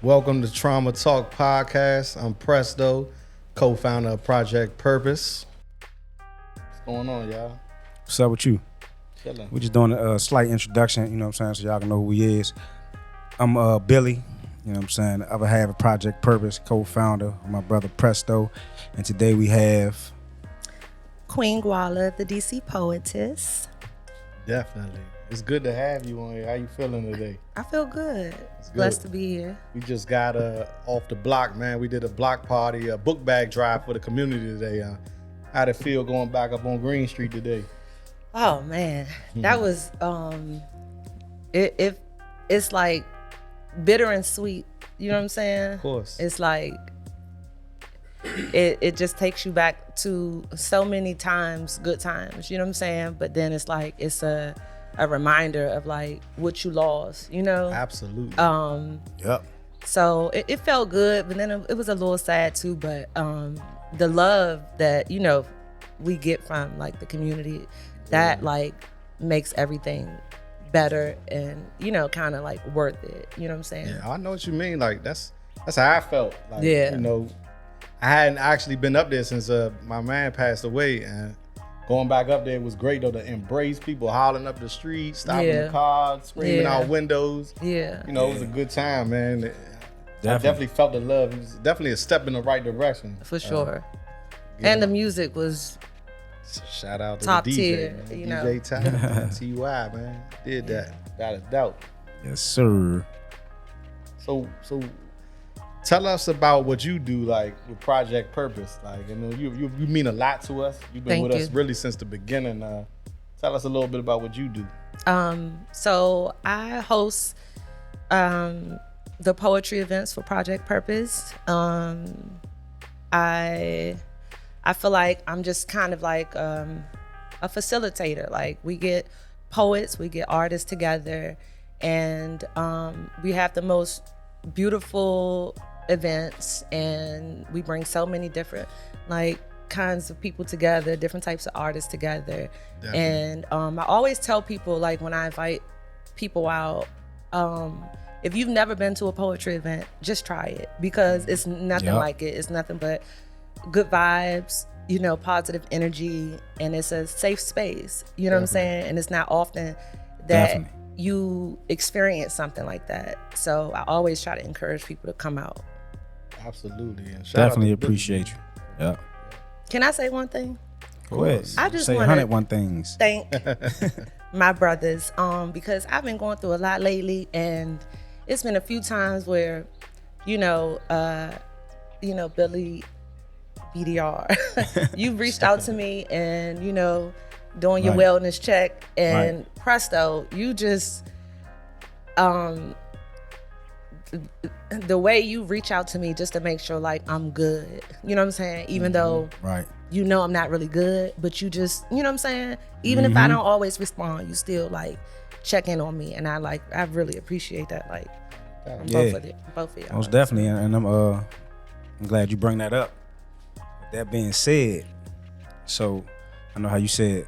Welcome to Trauma Talk Podcast. I'm Presto, co-founder of Project Purpose. What's going on, y'all? What's up with you? Chilling. We just doing a slight introduction, you know what I'm saying, so y'all can know who he is. I'm Billy, you know what I'm saying, the other half of Project Purpose, co-founder of my brother Presto. And today we have Queen Gwalla, the DC Poetess. Definitely. It's good to have you on here. How you feeling today? I feel good. It's good. Blessed to be here. We just got off the block, man. We did a block party, a book bag drive for the community today. How'd it feel going back up on Green Street today? Oh man, that was it's like bitter and sweet. You know what I'm saying? Of course. It's like it just takes you back to so many times, good times. You know what I'm saying? But then it's like it's a reminder of like what you lost. You know? Absolutely. Yep. So it felt good, but then it was a little sad too. But the love that we get from like the community, that like makes everything better and kind of like worth it. You know what I'm saying? Yeah, I know what you mean. Like that's how I felt. Like, Yeah. I hadn't actually been up there since my man passed away, and going back up there was great though, to embrace people hollering up the street, stopping the cars, screaming out windows. Yeah. It was a good time, man. I definitely felt the love. It was definitely a step in the right direction. For sure. And the music was shout out to top the DJ, tier, man. DJ Tyler, TY, man. Did that, without a doubt. Yes, sir. So tell us about what you do, like with Project Purpose. Like, you mean a lot to us. You've been with us really since the beginning. Tell us a little bit about what you do. So I host the poetry events for Project Purpose. I feel like I'm just kind of like a facilitator. Like, we get poets, we get artists together, and we have the most beautiful events, and we bring so many different like kinds of people together, different types of artists together. Definitely. And I always tell people, like, when I invite people out, if you've never been to a poetry event, just try it, because it's nothing like it. It's nothing but good vibes, positive energy, and it's a safe space. You know what I'm saying? And it's not often that you experience something like that. So I always try to encourage people to come out. Absolutely. And definitely appreciate you. Yeah. Can I say one thing? Go ahead. I just say want 101 things. Thank my brothers, because I've been going through a lot lately, and it's been a few times where, Billy BDR, you've reached out to me and, doing your wellness check, and presto, you just, the way you reach out to me just to make sure like I'm good, you know what I'm saying? Even though I'm not really good, but you just, you know what I'm saying? Even if I don't always respond, you still like check in on me, and I really appreciate that. Like, both of y'all. Most definitely, and I'm glad you bring that up. With that being said, so I know how you said,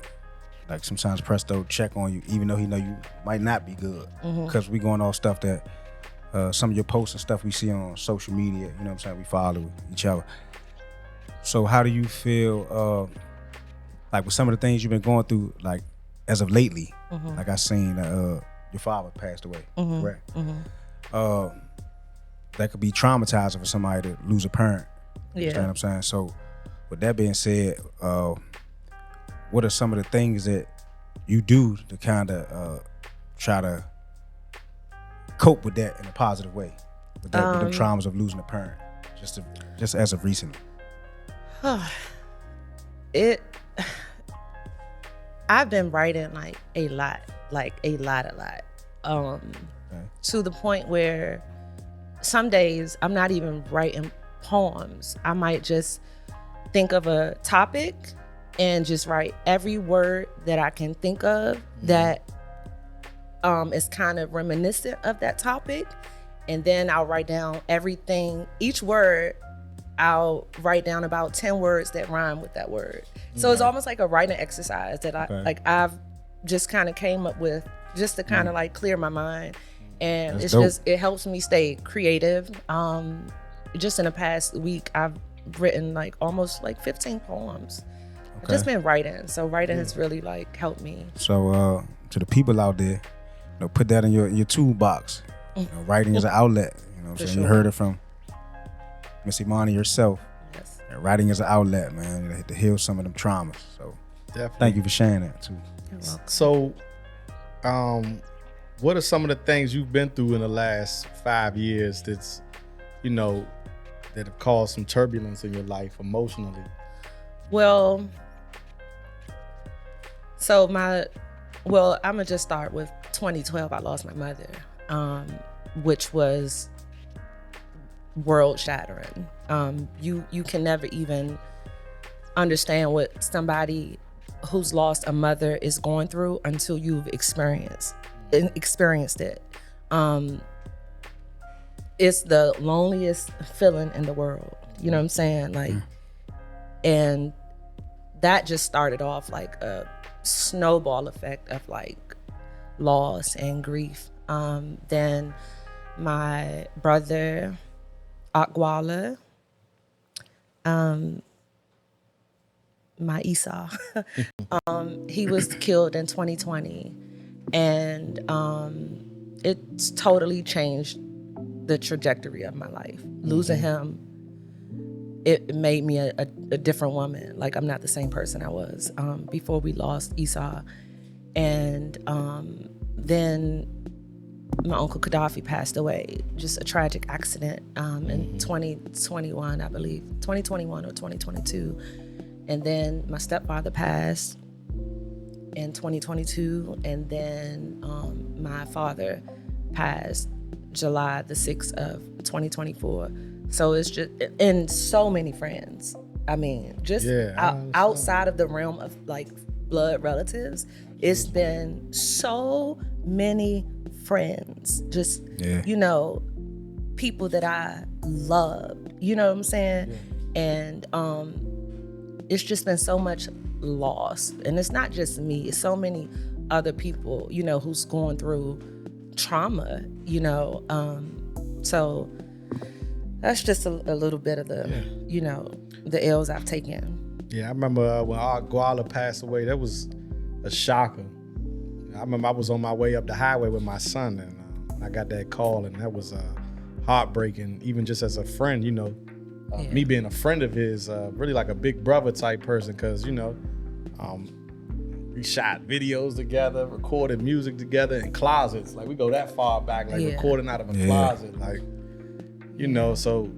like, sometimes Presto check on you, even though he know you might not be good, because we going off stuff that some of your posts and stuff we see on social media, you know what I'm saying? We follow each other. So how do you feel, like with some of the things you've been going through, like as of lately, like I seen your father passed away, correct? That could be traumatizing for somebody to lose a parent. You understand what I'm saying? So with that being said, what are some of the things that you do to kind of try to cope with that in a positive way, with the traumas of losing a parent, just as of recently? I've been writing like a lot, to the point where some days I'm not even writing poems. I might just think of a topic and just write every word that I can think of that is kind of reminiscent of that topic, and then I'll write down everything, each word. I'll write down about 10 words that rhyme with that word. So it's almost like a writing exercise that I've just kind of came up with, just to kind of like clear my mind. And That's it's dope. just, it helps me stay creative. Just in the past week, I've written like almost like 15 poems. I've just been writing. So writing has really like helped me. So to the people out there, put that in your toolbox. Writing is an outlet. You know what I'm saying? Sure. You heard it from Miss Imani herself. Yes. And writing is an outlet, man, to heal some of them traumas. So Definitely. thank you for sharing that too. You're welcome. So, what are some of the things you've been through in the last 5 years that's, that have caused some turbulence in your life emotionally? Well, I'm gonna just start with 2012. I lost my mother, which was world shattering. You can never even understand what somebody who's lost a mother is going through until you've experienced it. It's the loneliest feeling in the world. You know what I'm saying? Like, and that just started off like a snowball effect of like loss and grief. Then my brother, Gwalla, my Esau, he was killed in 2020, and it's totally changed the trajectory of my life. Losing him, it made me a different woman. Like, I'm not the same person I was before we lost Esau. And then my uncle Gaddafi passed away, just a tragic accident in 2021, I believe, 2021 or 2022. And then my stepfather passed in 2022, and then my father passed July the 6th of 2024. So it's just, and so many friends. I mean, just outside of the realm of like blood relatives, it's been so many friends, just, people that I loved, you know what I'm saying? Yeah. And it's just been so much loss. And it's not just me, it's so many other people, who's going through trauma, so that's just a little bit of the, the L's I've taken. Yeah, I remember when our Gwalla passed away, that was a shocker. I remember I was on my way up the highway with my son, and I got that call, and that was heartbreaking, even just as a friend, me being a friend of his, really like a big brother type person, because, we shot videos together, recorded music together in closets. Like, we go that far back, like recording out of a closet, like, so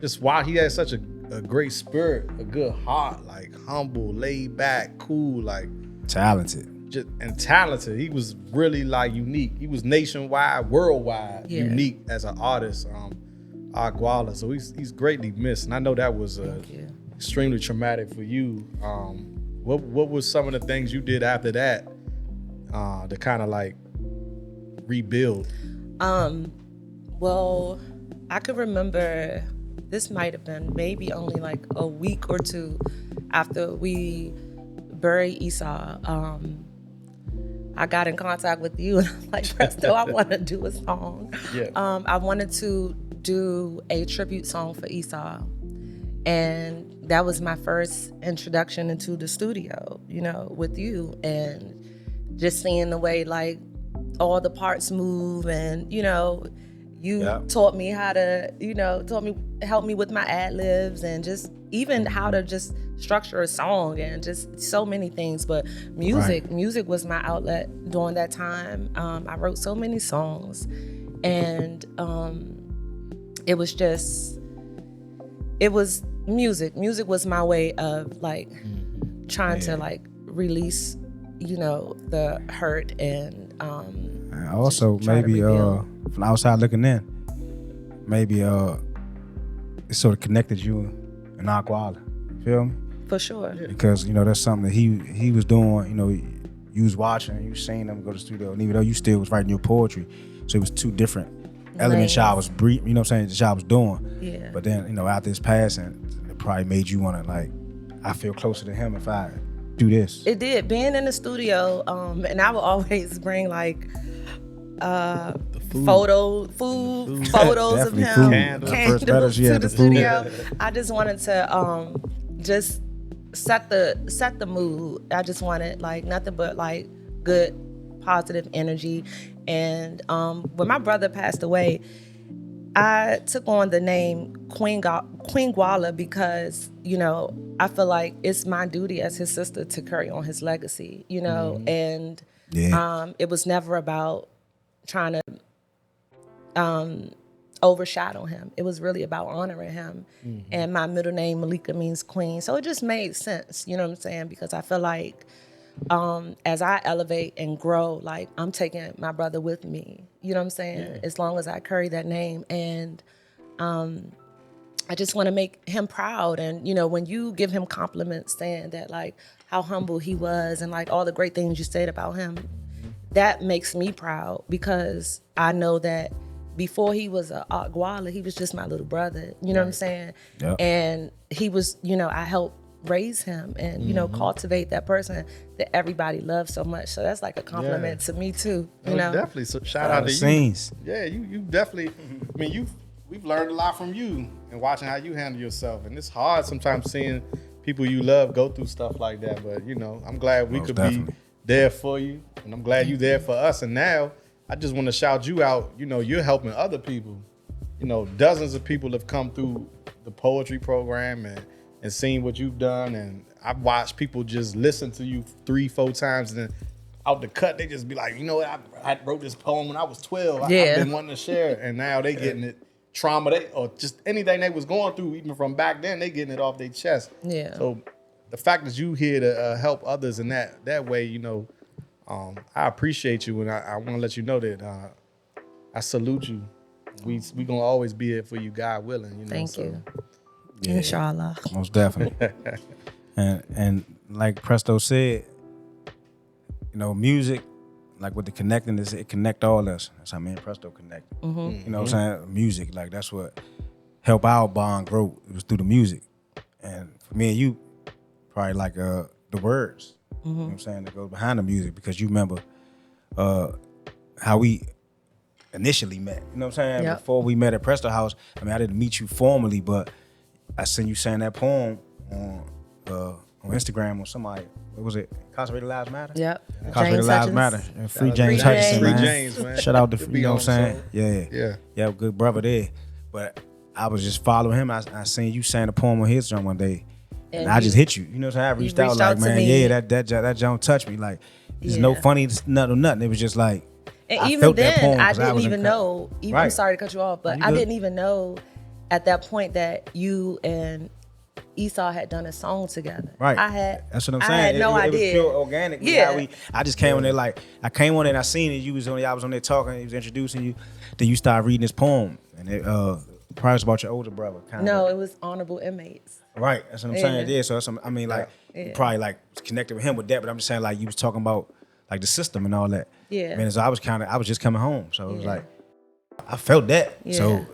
just while he had such a great spirit, a good heart, like humble, laid back, cool, like talented. Talented. He was really like unique. He was nationwide, worldwide, unique as an artist, Gwalla. So he's greatly missed. And I know that was extremely traumatic for you. What was some of the things you did after that to kind of like rebuild? Well, I could remember this might have been maybe only like a week or two after we buried Esau. I got in contact with you and I'm like, Presto, I want to do a song. Yeah. I wanted to do a tribute song for Esau. And that was my first introduction into the studio, with you. And just seeing the way like all the parts move, and, you taught me how to, help me with my ad-libs, and just even how to just structure a song, and just so many things. But music was my outlet during that time. I wrote so many songs, and it was music. Music was my way of like trying to like release, the hurt, and also maybe from outside looking in, maybe it sort of connected you and Gwalla. Feel me? For sure. Because that's something that he was doing. You was watching, you seen him go to the studio, and even though you still was writing your poetry, so it was two different elements y'all was brief. You know what I'm saying? That y'all was doing. Yeah. But then after his passing, it probably made you want to like, I feel closer to him if I do this. It did. Being in the studio, and I would always bring like the photos of him, candles to the studio. I just wanted to just set the mood. I just wanted like nothing but like good, positive energy. And when my brother passed away, I took on the name Queen Gwalla because, you know, I feel like it's my duty as his sister to carry on his legacy, you know, and it was never about trying to overshadow him. It was really about honoring him. And my middle name, Malika, means queen. So it just made sense, you know what I'm saying? Because I feel like as I elevate and grow, like I'm taking my brother with me, you know what I'm saying? Yeah. As long as I carry that name. And I just want to make him proud. And, you know, when you give him compliments saying that like how humble he was and like all the great things you said about him, that makes me proud because I know that before he was a Gwalla, he was just my little brother, you know what I'm saying? Yep. And he was, you know, I helped raise him and, you know, cultivate that person that everybody loves so much. So that's like a compliment to me too, you know? Definitely. So shout out to you. Yeah, you definitely, I mean, we've learned a lot from you and watching how you handle yourself. And it's hard sometimes seeing people you love go through stuff like that. But, you know, I'm glad we could be there for you. And I'm glad you're there for us. And now I just want to shout you out. You know, you're helping other people. You know, dozens of people have come through the poetry program and seen what you've done. And I've watched people just listen to you 3-4 times and then out the cut, they just be like, you know what, I wrote this poem when I was 12. I've been wanting to share it. And now they getting it, trauma, or just anything they was going through, even from back then, they getting it off their chest. Yeah. So the fact that you here to help others in that way, you know, I appreciate you. And I want to let you know that I salute you. We gonna always be here for you, God willing. You know, Thank you. Yeah. Inshallah. Most definitely. and like Presto said, you know, music, like with the connecting, it connect all us. That's how me and Presto connect. You know what I'm saying? Music, like that's what helped our bond grow. It was through the music. And for me and you, probably like the words. You know what I'm saying? That goes behind the music because you remember how we initially met. You know what I'm saying? Yep. Before we met at Presto House, I mean, I didn't meet you formally, but I seen you saying that poem on Instagram or somebody. What was it? Incarcerated Lives Matter? Yep. Incarcerated Lives Matter. And Free James Hutchinson, man. Free James, man. Shout out to, you know what I'm saying? Yeah, good brother there. But I was just following him. I seen you saying a poem on his drum one day. And I just hit you. You know what I'm saying? I reached out like, man, that John touched me. Like, there's no funny, nothing. It was just like, and I even then, I didn't even know, I'm sorry to cut you off, but I didn't even know at that point that you and Esau had done a song together. Right. That's what I'm saying. I had no idea. It was pure organic. Yeah. I just came on there like, I came on there and I seen it. I was on there talking, he was introducing you. Then you started reading this poem. And it probably was about your older brother. No, it was honorable inmates. Right. That's what I'm saying. Yeah. So I mean, like, you probably like connected with him with that, but I'm just saying like you was talking about like the system and all that. Yeah. Man, so I was just coming home. So it was like, I felt that. Yeah. So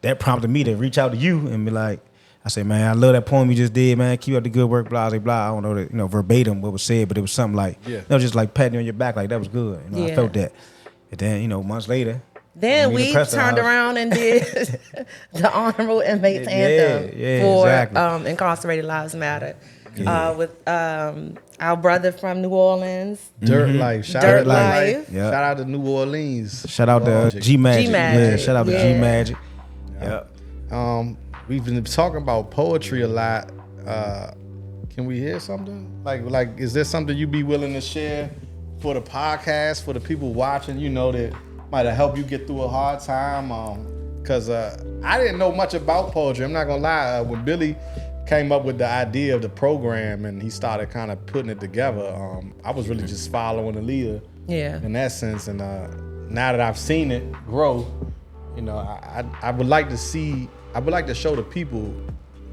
that prompted me to reach out to you and be like, I said, man, I love that poem you just did, man. Keep up the good work, blah, blah, blah. I don't know that, verbatim what was said, but it was something like, just like patting you on your back, like that was good. I felt that. And then, months later. Then we turned around and did the Honorable Inmates Anthem for Incarcerated Lives Matter with our brother from New Orleans. Dirt Life. Shout out to New Orleans. Shout out to G Magic. Yeah, shout out to G Magic. Yep. We've been talking about poetry a lot. Can we hear something? Like, is there something you'd be willing to share for the podcast, for the people watching, that might have helped you get through a hard time? Because I didn't know much about poetry. I'm not going to lie. When Billy came up with the idea of the program and he started kind of putting it together, I was really just following the leader in that sense. And now that I've seen it grow, I would like to show the people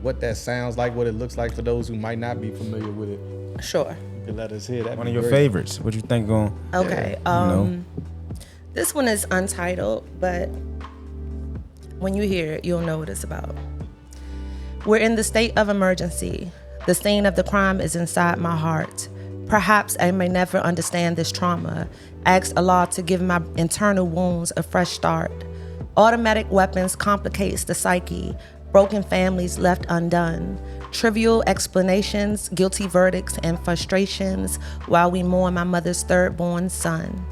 what that sounds like, what it looks like for those who might not be familiar with it. Sure. You can let us hear that. One of your favorites. What you think on? Okay. This one is untitled, but when you hear it, you'll know what it's about. We're in the state of emergency. The scene of the crime is inside my heart. Perhaps I may never understand this trauma. Ask Allah to give my internal wounds a fresh start. Automatic weapons complicates the psyche. Broken families left undone. Trivial explanations, guilty verdicts, and frustrations while we mourn my mother's third-born son.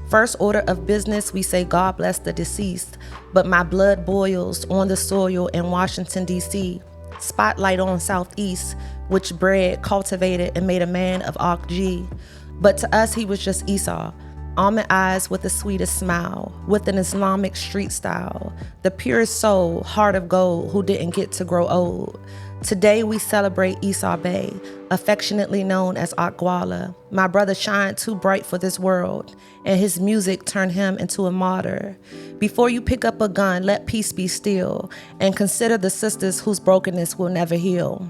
First order of business, we say God bless the deceased, but my blood boils on the soil in Washington, D.C. Spotlight on Southeast, which bred, cultivated, and made a man of Akji. But to us, he was just Esau. Almond eyes with the sweetest smile, with an Islamic street style, the purest soul, heart of gold, who didn't get to grow old. Today we celebrate Esau Bey, affectionately known as Gwalla. My brother shined too bright for this world, and his music turned him into a martyr. Before you pick up a gun, let peace be still, and consider the sisters whose brokenness will never heal.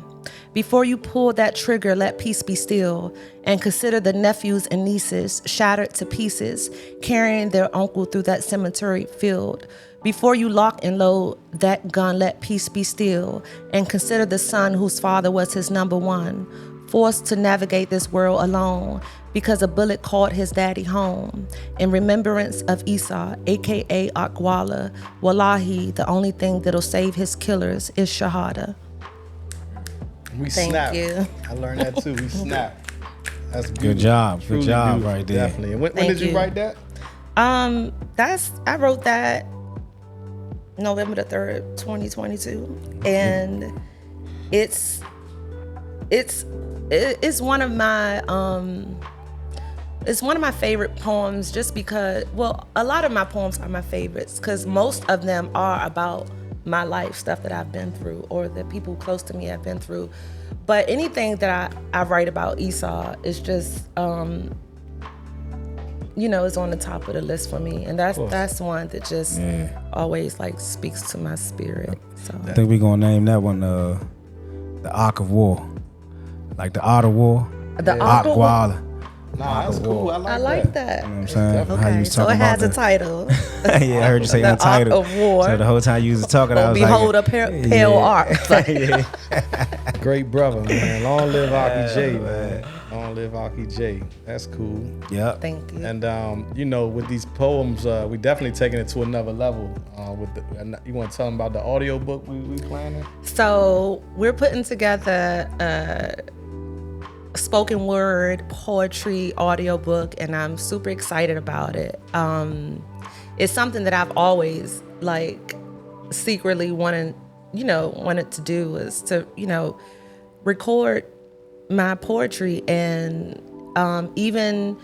Before you pull that trigger, let peace be still, and consider the nephews and nieces shattered to pieces, carrying their uncle through that cemetery field. Before you lock and load that gun, let peace be still, and consider the son whose father was his number one, forced to navigate this world alone because a bullet called his daddy home. In remembrance of Esau, aka Gwalla, wallahi, the only thing that'll save his killers is shahada. We Thank snap. you. I learned that too. We snap. That's beautiful. Good job. Truly Good job beautiful. right there. Definitely. And when Thank did you you. write that? I wrote that November the 3rd, 2022. And it's one of my favorite poems, just because, well, a lot of my poems are my favorites because most of them are about my life, stuff that I've been through or that people close to me have been through. But anything that I write about Esau is just, it's on the top of the list for me. And that's one that just always like speaks to my spirit. So I think we're going to name that one the Ark of War. Like the Art of War. The Ark of War. Gwalla. Nah, that's cool. I like that. You know what I'm saying? How you Okay, was so talking it has about a title. Yeah, I heard you say The untitled. Ark of War. So the whole time you was talking, I was Behold like, a pale ark. Great brother, man. Long live Aki J, man. Long live Aki J. That's cool. Yep. Thank you. And with these poems, we definitely taking it to another level. You want to tell them about the audio book we planning? So we're putting together spoken word poetry audiobook, and I'm super excited about it. It's something that I've always like secretly wanted to do, is to record my poetry and even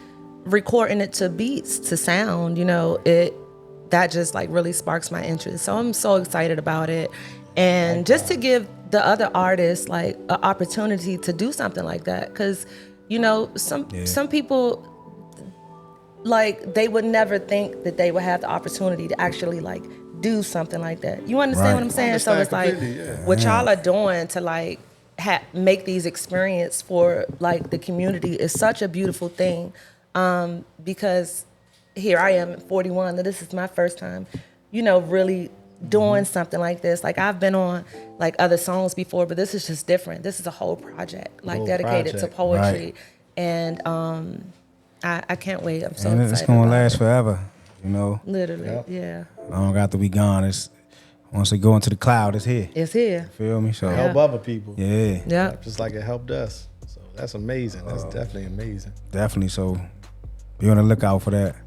recording it to beats, to sound, that just like really sparks my interest. So I'm so excited about it, and just to give the other artists like an opportunity to do something like that, because some people, like, they would never think that they would have the opportunity to actually like do something like that. You understand what I'm saying? So it's like what y'all are doing to like make these experience for like the community is such a beautiful thing, because here I am at 41, and this is my first time really doing something like this. Like, I've been on like other songs before, but this is just different. This is a whole project, like dedicated to poetry. Right. And I can't wait. I'm so excited. It's gonna last forever, Literally, yeah. Long after we gone, once we go into the cloud, it's here. It's here. You feel me? So help other people. Yeah. Just like it helped us. So that's amazing. That's definitely amazing. Definitely. So be on the lookout for that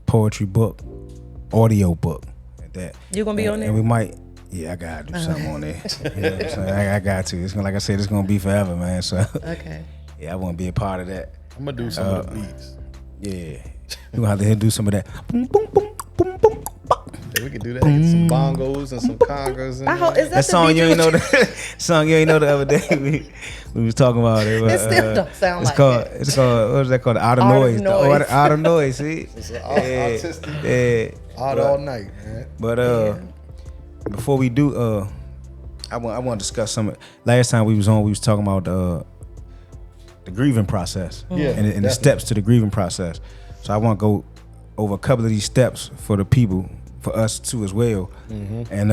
poetry book, audio book. That. You gonna be on there? And we might, I gotta do something on there. You know what I'm saying? I got to. It's gonna, like I said, it's gonna be forever, man. So okay. I want to be a part of that. I'm gonna do some of the beats. Yeah, we gonna have to do some of that. Boom, boom, boom, boom, boom. Yeah, we can do that. Get some bongos and some congas. Is that song you ain't know? Song you ain't know the other day. We was talking about it. It still don't sound like it. It's called. What is that called? Out of Noise. Out of Noise. See? It's artistic. All night, man. But before we do, I want to discuss some. Last time we was on, we was talking about the grieving process, and the steps to the grieving process. So I want to go over a couple of these steps for the people, for us too as well. Mm-hmm. And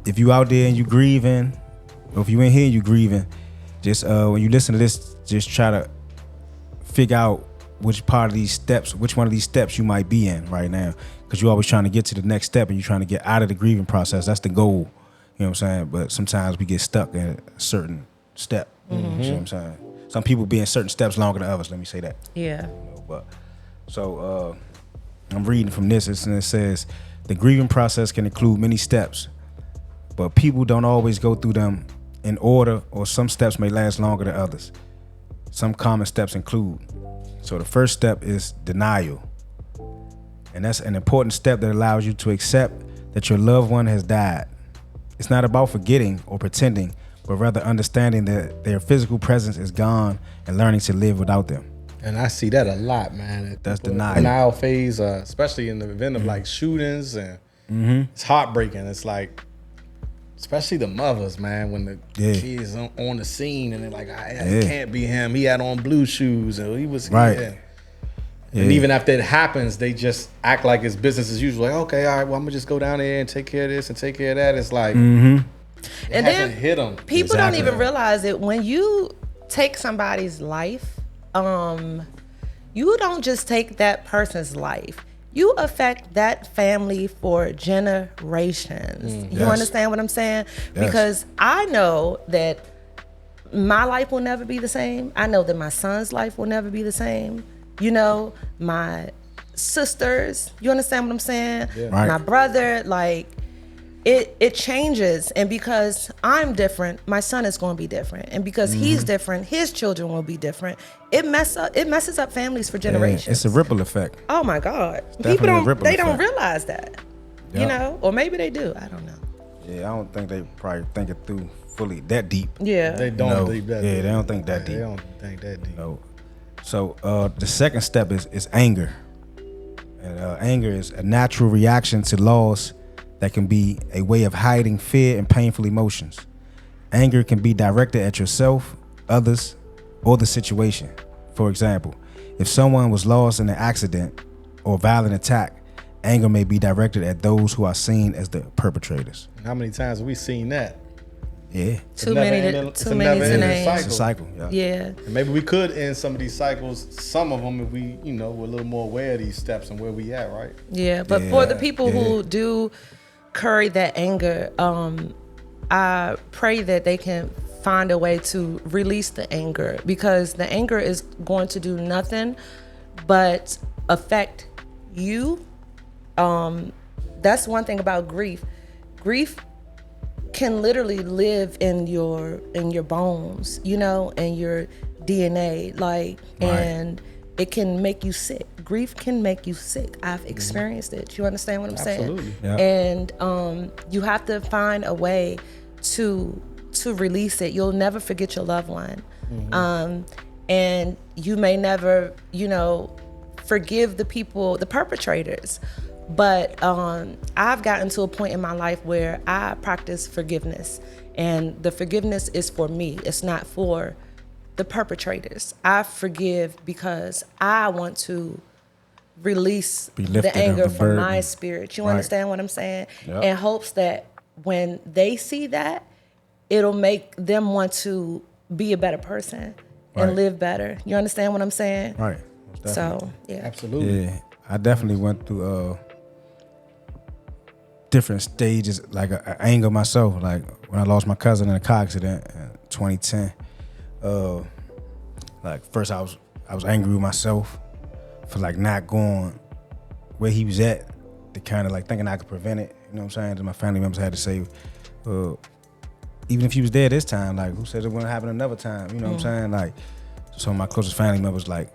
if you out there and you grieving, or if you in here and you grieving, just when you listen to this, just try to figure out which one of these steps you might be in right now, because you're always trying to get to the next step and you're trying to get out of the grieving process. That's the goal. You know what I'm saying? But sometimes we get stuck in a certain step. You know what I'm saying? Some people be in certain steps longer than others. Let me say that. Yeah. I'm reading from this, and it says, the grieving process can include many steps, but people don't always go through them in order, or some steps may last longer than others. Some common steps include, so the first step is denial. And that's an important step that allows you to accept that your loved one has died. It's not about forgetting or pretending, but rather understanding that their physical presence is gone and learning to live without them. And I see that a lot, man. That's denial phase, especially in the event of like shootings, and it's heartbreaking. It's like, especially the mothers, man, when the kids on the scene and they're like, it can't be him. He had on blue shoes, and he was right. And even after it happens, they just act like it's business as usual. Like, okay, all right, well, I'm gonna just go down there and take care of this and take care of that. It's like, it and then hit them. People don't even realize it. When you take somebody's life, you don't just take that person's life. You affect that family for generations. You understand what I'm saying? Yes. Because I know that my life will never be the same. I know that my son's life will never be the same. You know, my sisters, you understand what I'm saying? Yeah. Right. My brother, like, it changes. And because I'm different, my son is going to be different. And because he's different, his children will be different. It messes up families for generations. It's a ripple effect. Oh my God. People don't realize that. Yep. You know, or maybe they do. I don't know. Yeah, I don't think they probably think it through fully that deep. Yeah. They don't think that deep. Yeah, they don't think that deep. They don't think that deep. No. So the second step is anger. And anger is a natural reaction to loss that can be a way of hiding fear and painful emotions. Anger can be directed at yourself, others, or the situation. For example, if someone was lost in an accident or violent attack, anger may be directed at those who are seen as the perpetrators. How many times have we seen that? Yeah. Too many to name. It's a cycle. Yeah. And maybe we could end some of these cycles, some of them, if we, we're a little more aware of these steps and where we at, right? Yeah, but for the people who do carry that anger, I pray that they can find a way to release the anger, because the anger is going to do nothing but affect you. That's one thing about grief. Grief can literally live in your bones, and your DNA, and it can make you sick. Grief can make you sick. I've experienced it. You understand what I'm saying? Yeah. And you have to find a way to release it. You'll never forget your loved one. And you may never, forgive the perpetrators. But I've gotten to a point in my life where I practice forgiveness, and the forgiveness is for me. It's not for the perpetrators. I forgive because I want to release the anger from my spirit. You understand what I'm saying? Yep. In hopes that when they see that, it'll make them want to be a better person and live better. You understand what I'm saying? Right. So, yeah. Absolutely. Yeah, I definitely went through different stages, like anger myself. Like when I lost my cousin in a car accident in 2010. Like first I was angry with myself for like not going where he was at, to kind of like thinking I could prevent it. You know what I'm saying? And my family members had to say, even if he was there this time, like who said it wouldn't happen another time? You know what I'm saying? Like, so my closest family members like,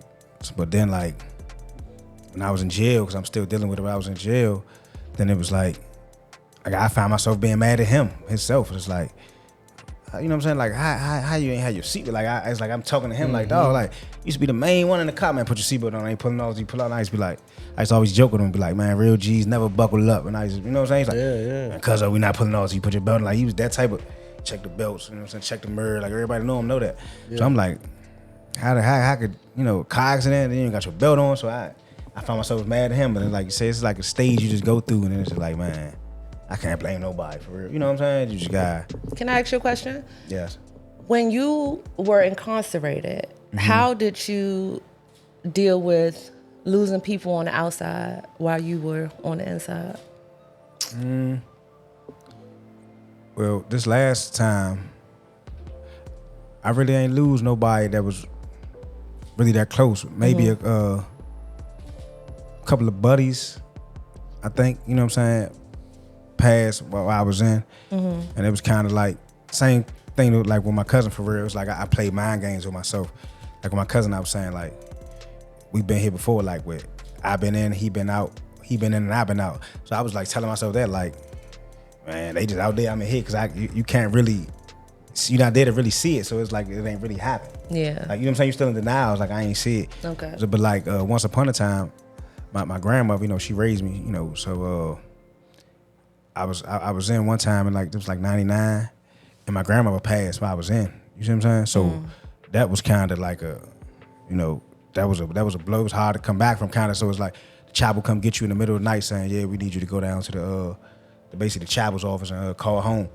but then like when I was in jail, because I'm still dealing with it when I was in jail, then it was like I found myself being mad at him himself. It's like, you know what I'm saying? Like how you ain't had your seatbelt? Like it's like I'm talking to him like, dog, like you used to be the main one in the car, man. Put your seatbelt on. I ain't pulling off. You pull out. And I used to be like, I used to always joke with him, and be like, man, real G's never buckle up. And I used to, you know what I'm saying? He's like, cuz we not pulling off. So you put your belt on. Like he was that type of check the belts. You know what I'm saying? Check the mirror. Like everybody know that. Yeah. So I'm like, how could car accident? And then you got your belt on. So I found myself mad at him. But then like you say, it's like a stage you just go through, and then it's just like, man, I can't blame nobody for real. You know what I'm saying? You just got. Can I ask you a question? Yes. When you were incarcerated, how did you deal with losing people on the outside while you were on the inside? Well, this last time, I really ain't lose nobody that was really that close. Maybe a couple of buddies, I think, you know what I'm saying, passed while I was in. And it was kind of like, same thing like with my cousin for real. It was like I played mind games with myself. Like with my cousin, I was saying like, we've been here before, like with I've been in, he been out, he been in and I've been out. So I was like telling myself that like, man, they just out there, I'm in here, because you can't really, you're not there to really see it, so it's like it ain't really happened. Yeah. Like, you know what I'm saying, you're still in denial, it's like I ain't see it. Okay. So, but like once upon a time, my grandmother, you know, she raised me, you know, so I was in one time and like it was like 99 and my grandmother passed while I was in. You see what I'm saying? So that was kind of like a, you know, that was a blow. It was hard to come back from, kind of. So it's like the chop will come get you in the middle of the night saying, yeah, we need you to go down to the basically the chapel's office and call home.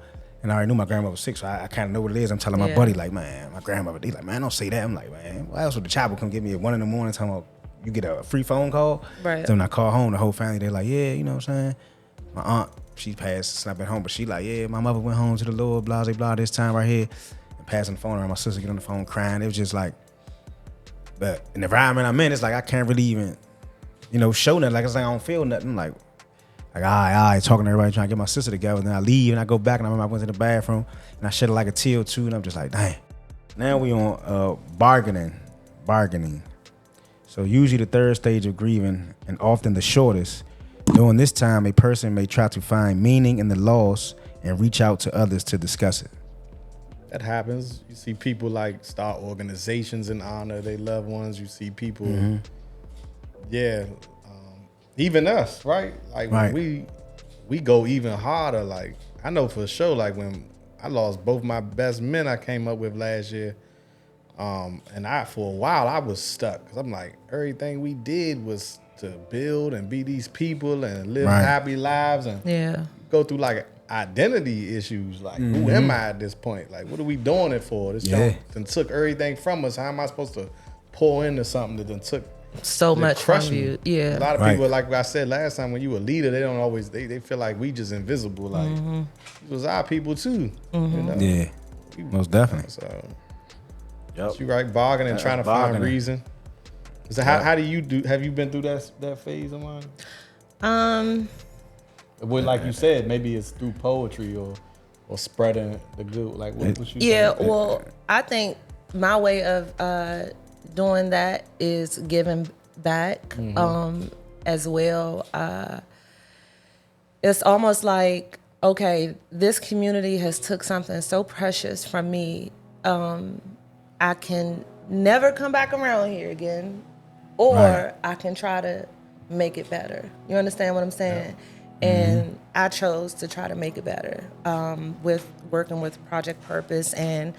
And I already knew my grandmother was sick, so I kind of know what it is. I'm telling my buddy, like, man, my grandmother, he's like, man, don't say that. I'm like, man, why else would the chapel come get me at 1 a.m. talking about you get a free phone call? Right. So when I call home, the whole family, they're like, yeah, you know what I'm saying? My aunt, she passed, slept at home, but she like, yeah, my mother went home to the Lord, blah, blah, blah, this time right here. And passing the phone around, my sister get on the phone crying. It was just like, but in the environment I'm in, it's like I can't really even, you know, show nothing. Like it's like I don't feel nothing. Like all right, talking to everybody, trying to get my sister together. Then I leave and I go back and I remember I went to the bathroom and I shed like a tear or two and I'm just like, dang. Now we on bargaining. So usually the third stage of grieving and often the shortest. During this time, a person may try to find meaning in the loss and reach out to others to discuss it. That happens. You see people like start organizations in honor of their loved ones. You see people, even us, right? Like when we go even harder. Like I know for sure, like when I lost both my best men I came up with last year, and for a while I was stuck because I'm like, everything we did was to build and be these people and live happy lives and go through like identity issues. Like, who am I at this point? Like, what are we doing it for? This junk done took everything from us. How am I supposed to pour into something that done took so much from you? Yeah. A lot of people, like I said last time, when you a leader, they don't always, they feel like we just invisible. Like, it was our people too. You know? Yeah, most definitely. So, you right, bargaining and trying to find reason. So how do you do? Have you been through that phase of mine? Well, like you said, maybe it's through poetry or spreading the good. Like what you saying? Saying? Well, I think my way of doing that is giving back as well. It's almost like, okay, this community has took something so precious from me. I can never come back around here again, or I can try to make it better. You understand what I'm saying? Yeah. And I chose to try to make it better with working with Project Purpose and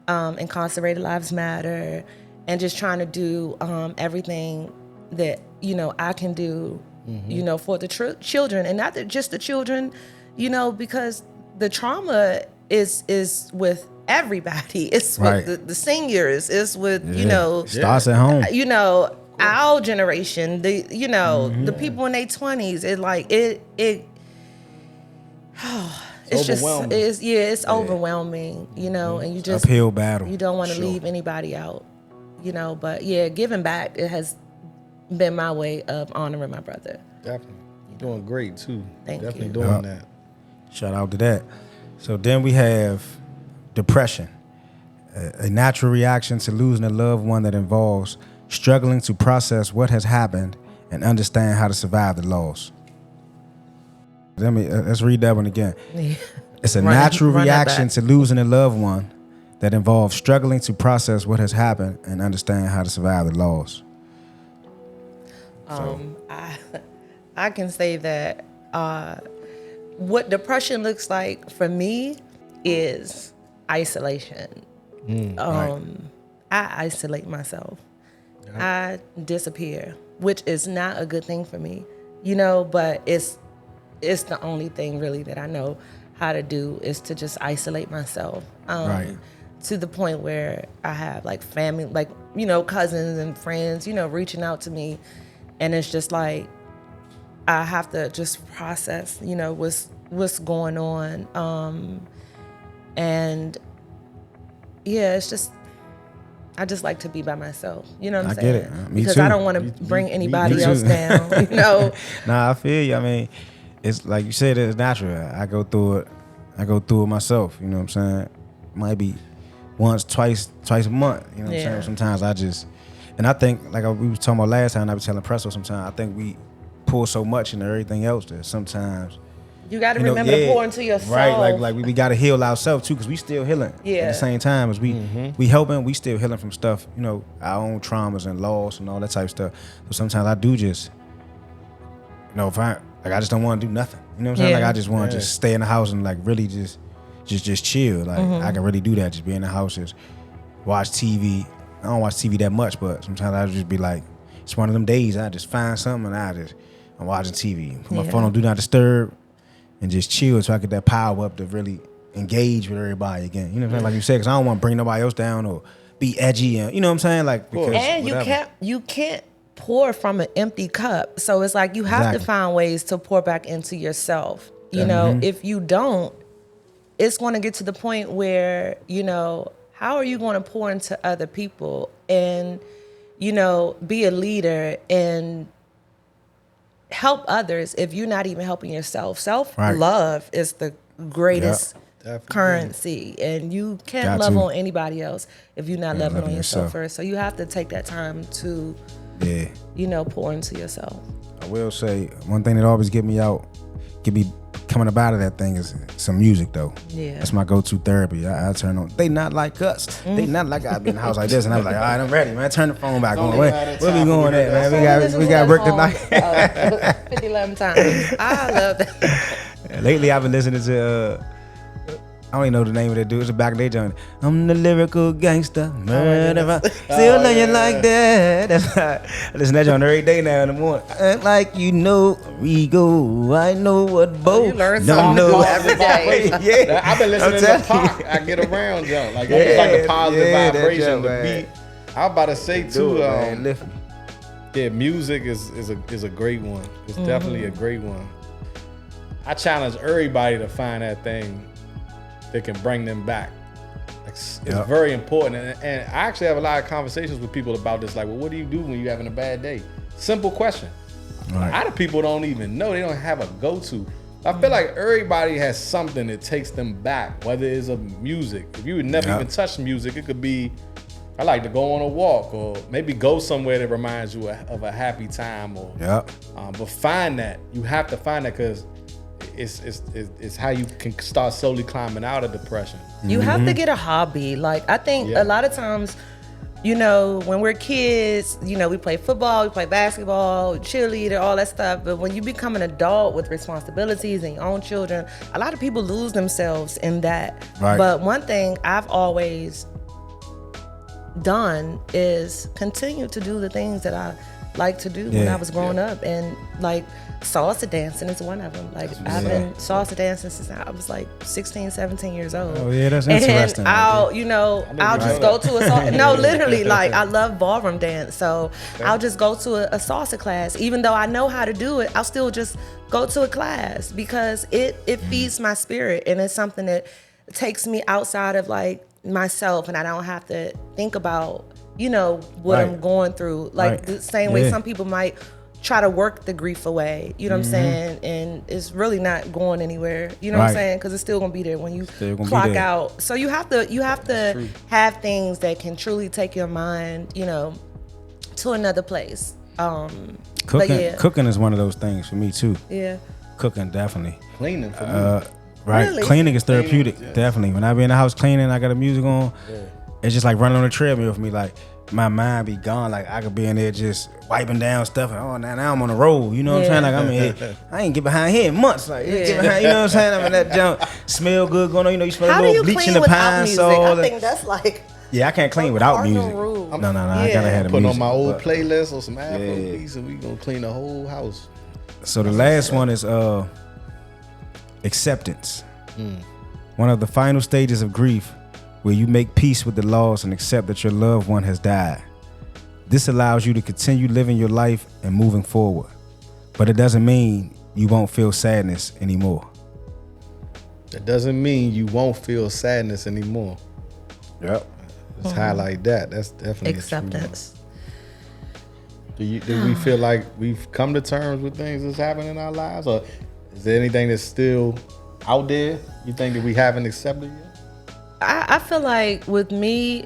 Incarcerated Lives Matter, and just trying to do everything that, you know, I can do, you know, for the children, and not just the children, you know, because the trauma is with everybody. It's with the seniors. It's with, you know, starts at home. You know, our generation, the people in their 20s. It like it's overwhelming. It's overwhelming, you know, and you just uphill battle. You don't want to leave anybody out, you know. But yeah, giving back, it has been my way of honoring my brother. Definitely, you're doing great too. Thank you. Definitely doing that. Shout out to that. So then we have depression, a natural reaction to losing a loved one that involves struggling to process what has happened and understand how to survive the loss. Let's read that one again. It's a natural reaction to losing a loved one that involves struggling to process what has happened and understand how to survive the loss. I can say that what depression looks like for me is isolation. I isolate myself. I disappear, which is not a good thing for me, you know, but it's the only thing really that I know how to do is to just isolate myself. to the point where I have like family, like, cousins and friends, reaching out to me. And it's just like, I have to just process, what's going on. And yeah, it's just, I just like to be by myself. You know what I'm saying? I get it. Me because too. I don't want to bring anybody else down, Nah, I feel you. I mean, it's like you said, it's natural. I go through it myself. You know what I'm saying? Might be once, twice a month. You know what I'm saying? Sometimes I just, and I think, like we was talking about last time, I was telling Presto sometimes, I think we pour so much into everything else that sometimes you got to remember to pour into yourself. Right, like we got to heal ourselves too, because we still healing. Yeah. At the same time as we helping, we still healing from stuff, our own traumas and loss and all that type of stuff. So sometimes I do just, if I just don't want to do nothing. You know what I'm saying? Like I just want to just stay in the house and like really just chill. Like I can really do that. Just be in the house, just watch TV. I don't watch TV that much, but sometimes I just be like, it's one of them days I just find something and I'm watching TV. Put my phone on Do Not Disturb and just chill so I get that power up to really engage with everybody again. You know what I'm saying? Like you said, because I don't want to bring nobody else down or be edgy. And, you know what I'm saying? Like, because and you can't pour from an empty cup. So it's like you have to find ways to pour back into yourself. If you don't, it's going to get to the point where, how are you going to pour into other people and, be a leader and help others if you're not even helping yourself? Self-love is the greatest currency, and you can't love on anybody else if you're not loving on yourself first. So you have to take that time to, pour into yourself. I will say one thing that always get me coming up out of that thing is some music though. Yeah. That's my go-to therapy. I turn on. They not like us. They not like I be in the house like this, and I was like, all right, I'm ready, man. Turn the phone back on. Where we going at, man? We got work tonight. 50-11 times. I love that. Lately, I've been listening to. I don't even know the name of that dude. It's a back day joint. I'm the lyrical gangster. Still love you like that. I listen to that joint every day now in the morning. Act like you know we go. I know what both. You learn something every day. Yeah, I've been listening to Pop. I get around, John. Like it's like a positive vibration. The beat. I'm about to say too. Music is a great one. It's definitely a great one. I challenge everybody to find that thing that can bring them back. It's very important. And I actually have a lot of conversations with people about this. Like, well, what do you do when you're having a bad day? Simple question. Right. A lot of people don't even know. They don't have a go-to. I feel like everybody has something that takes them back, whether it's a music. If you would never even touch music, it could be, I like to go on a walk, or maybe go somewhere that reminds you of a happy time. Or but find that. You have to find that, because it's how you can start slowly climbing out of depression. You have to get a hobby. Like, I think a lot of times, when we're kids, we play football, we play basketball, cheerleader, all that stuff. But when you become an adult with responsibilities and your own children, a lot of people lose themselves in that. Right. But one thing I've always done is continue to do the things that I like to do when I was growing up. And like, salsa dancing is one of them. Like, I've been salsa dancing since I was like 16, 17 years old. Oh yeah, that's interesting. And I'll just go to a salsa. No, literally, like, I love ballroom dance. So I'll just go to a salsa class. Even though I know how to do it, I'll still just go to a class because it feeds my spirit, and it's something that takes me outside of like myself, and I don't have to think about, what I'm going through. Like the same way some people might try to work the grief away, you know what I'm saying? And it's really not going anywhere, you know what I'm saying? Because it's still gonna be there when you clock out. So you have to have things that can truly take your mind, to another place. Cooking is one of those things for me too. Yeah. Cooking, definitely. Cleaning for me. Right. Really? Cleaning is therapeutic, definitely. When I be in the house cleaning, I got the music on. Yeah. It's just like running on a treadmill for me. Like, my mind be gone. Like, I could be in there just wiping down stuff, and now I'm on the road. You know what I'm saying? Like, I'm in here. I ain't get behind here in months. Like, get behind, you know what I'm saying? I'm in that jump. Smell good going on. You smell a little bleach in the pine sol. I think that's like. Yeah, I can't clean without music. No, I gotta have the music. Put on my old playlist or some Afro beats, and we gonna clean the whole house. So the last one is acceptance. One of the final stages of grief, where you make peace with the loss and accept that your loved one has died. This allows you to continue living your life and moving forward. But it doesn't mean you won't feel sadness anymore. That doesn't mean you won't feel sadness anymore. Yep. Let's highlight that. That's definitely acceptance. Do we feel like we've come to terms with things that's happening in our lives, or is there anything that's still out there you think that we haven't accepted yet? I feel like with me,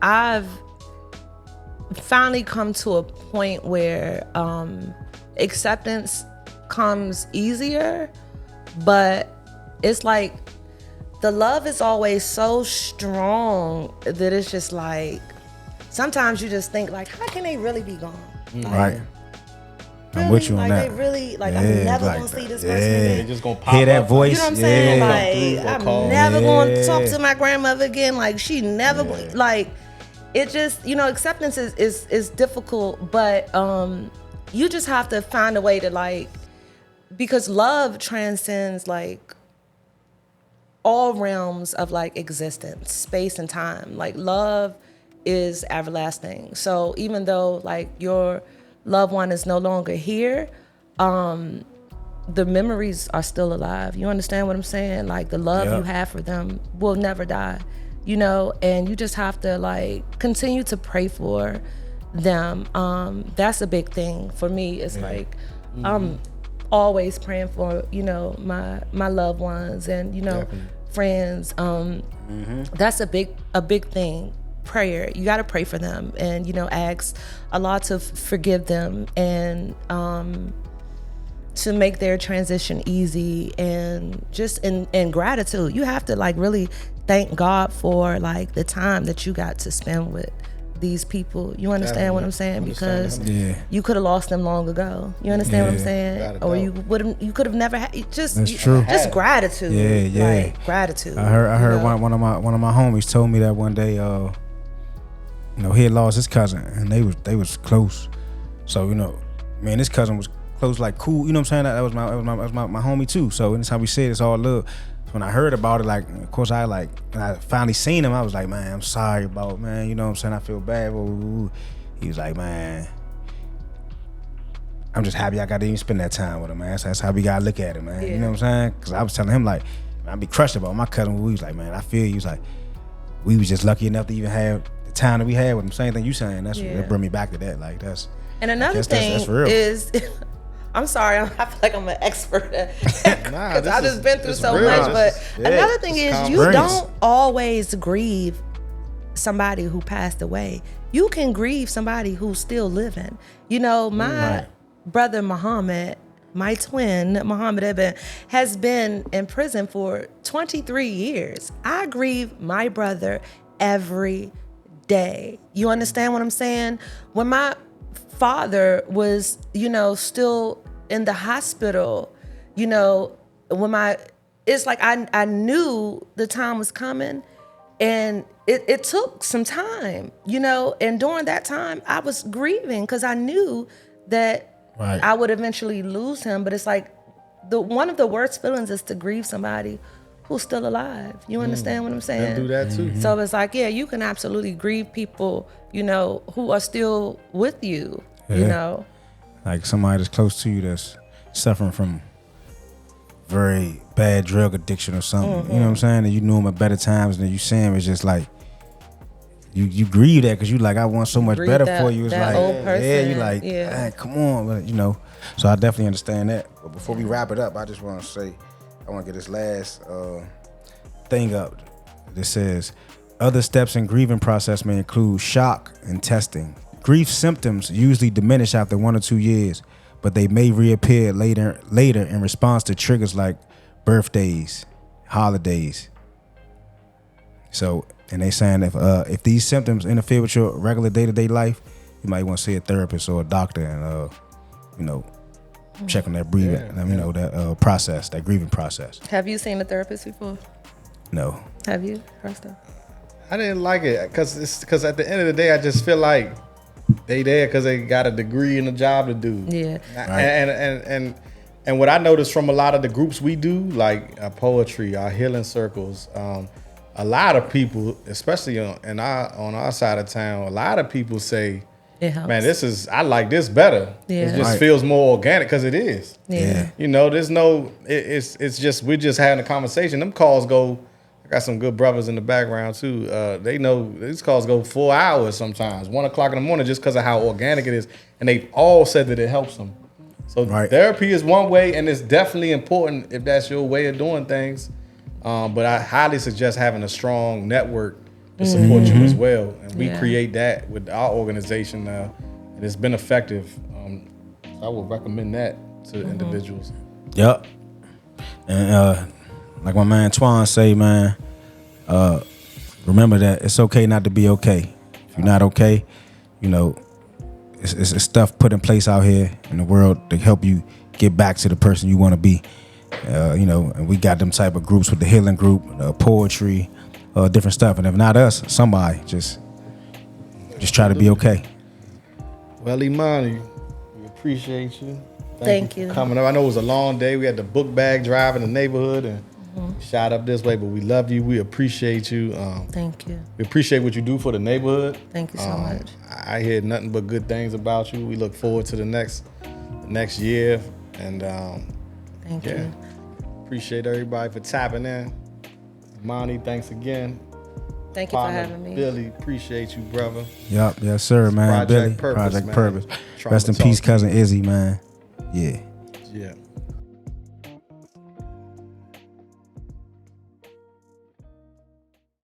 I've finally come to a point where acceptance comes easier, but it's like the love is always so strong that it's just like sometimes you just think like, how can they really be gone? Like, Right. I'm really? with you on like, that. They really like Yeah, I'm never like gonna see this that. person Yeah. They again. just gonna pop Hear that up. voice? You know what I'm saying? Yeah. Like Or I'm call. never going to Yeah. talk to my grandmother again. Like she never like it just, you know, acceptance is difficult, but you just have to find a way to like, because love transcends like all realms of like existence, space and time. Like love is everlasting. So even though like your loved one is no longer here, the memories are still alive. You understand what I'm saying? Like the love you have for them will never die, you know, and you just have to like continue to pray for them. That's a big thing for me. It's like, I'm always praying for, you know, my loved ones and, you know, friends. That's a big thing. Prayer. You got to pray for them and, you know, ask Allah to forgive them and to make their transition easy, and just in gratitude. You have to like really thank God for like the time that you got to spend with these people. You understand what I'm saying? Because you could have lost them long ago. You understand what I'm saying? Or you could have never had just gratitude. Yeah. Like, gratitude. I heard you know? one of my homies told me that one day. You know, he had lost his cousin, and they was close. So you know, man, this cousin was close, like cool. You know what I'm saying? That was my homie too. So anytime we said it's all love. When I heard about it, like, of course, when I finally seen him, I was like, man, I'm sorry about, man, you know what I'm saying? I feel bad. He was like, man, I'm just happy I got to even spend that time with him, man. That's how we got to look at it, man. You know what I'm saying? Because I was telling him, like, man, I'd be crushed about my cousin. We was like, man, I feel you. He was like, we was just lucky enough to even have the time that we had with him. Same thing you saying. That bring me back to that. Like, that's. And another thing that's real. is, I'm sorry, I feel like I'm an expert because I've just been through so real. much. But another thing is, you brains. don't always grieve somebody who passed away. You can grieve somebody who's still living. You know, my brother Muhammad, my twin Muhammad Ibn, has been in prison for 23 years. I grieve my brother every day. You understand what I'm saying? When my father was, you know, still in the hospital, you know, it's like I knew the time was coming, and it took some time, you know, and during that time I was grieving because I knew that I would eventually lose him. But it's like one of the worst feelings is to grieve somebody who's still alive. You understand what I'm saying? Do that too. So it's like, yeah, you can absolutely grieve people, you know, who are still with you, you know. Like somebody that's close to you that's suffering from very bad drug addiction or something. You know what I'm saying? And you knew him at better times, and then you see him, it's just like, you grieve that because you like, I want so much better for you. It's that like, old person, you like, man, come on. But, you know, so I definitely understand that. But before we wrap it up, I just want to say, I want to get this last thing up that says, other steps in grieving process may include shock and testing. Grief symptoms usually diminish after 1 or 2 years, but they may reappear later in response to triggers like birthdays, holidays. So, and they saying if these symptoms interfere with your regular day-to-day life, you might want to see a therapist or a doctor and you know, check on that breathing, you know, that process, that grieving process. Have you seen a therapist before? No. Have you, Rasta? I didn't like it because at the end of the day, I just feel like they there because they got a degree and a job to do. Yeah. And what I noticed from a lot of the groups we do, like poetry, our healing circles, a lot of people, especially on our side of town, a lot of people say, it helps. Man, I like this better. Yeah. It just feels more organic because it is. Yeah. You know, there's no, it's just, we're just having a conversation. Them calls go, I got some good brothers in the background too. They know these calls go 4 hours sometimes, 1 o'clock in the morning, just because of how organic it is. And they've all said that it helps them. So therapy is one way, and it's definitely important if that's your way of doing things. But I highly suggest having a strong network to support you as well. And we create that with our organization now, and it's been effective. So I would recommend that to individuals. Yep. And like my man Twan say, man, remember that it's okay not to be okay. If you're not okay, you know, it's stuff put in place out here in the world to help you get back to the person you want to be. You know, and we got them type of groups with the healing group, poetry, different stuff. And if not us, somebody, just try to be okay. Well, Imani, we appreciate you. Thank you for coming up. I know it was a long day. We had the book bag drive in the neighborhood and shot up this way, but we love you. We appreciate you. Thank you. We appreciate what you do for the neighborhood. Thank you so much. I hear nothing but good things about you. We look forward to the next year. And thank you. Appreciate everybody for tapping in. Imani, thanks again. Thank you for having me. Billy, appreciate you, brother. Yep, yes sir, man. Project Billy, Purpose, Project man. Purpose. Trying Rest to in talk peace, to cousin Izzy, man. Yeah. you. Yeah.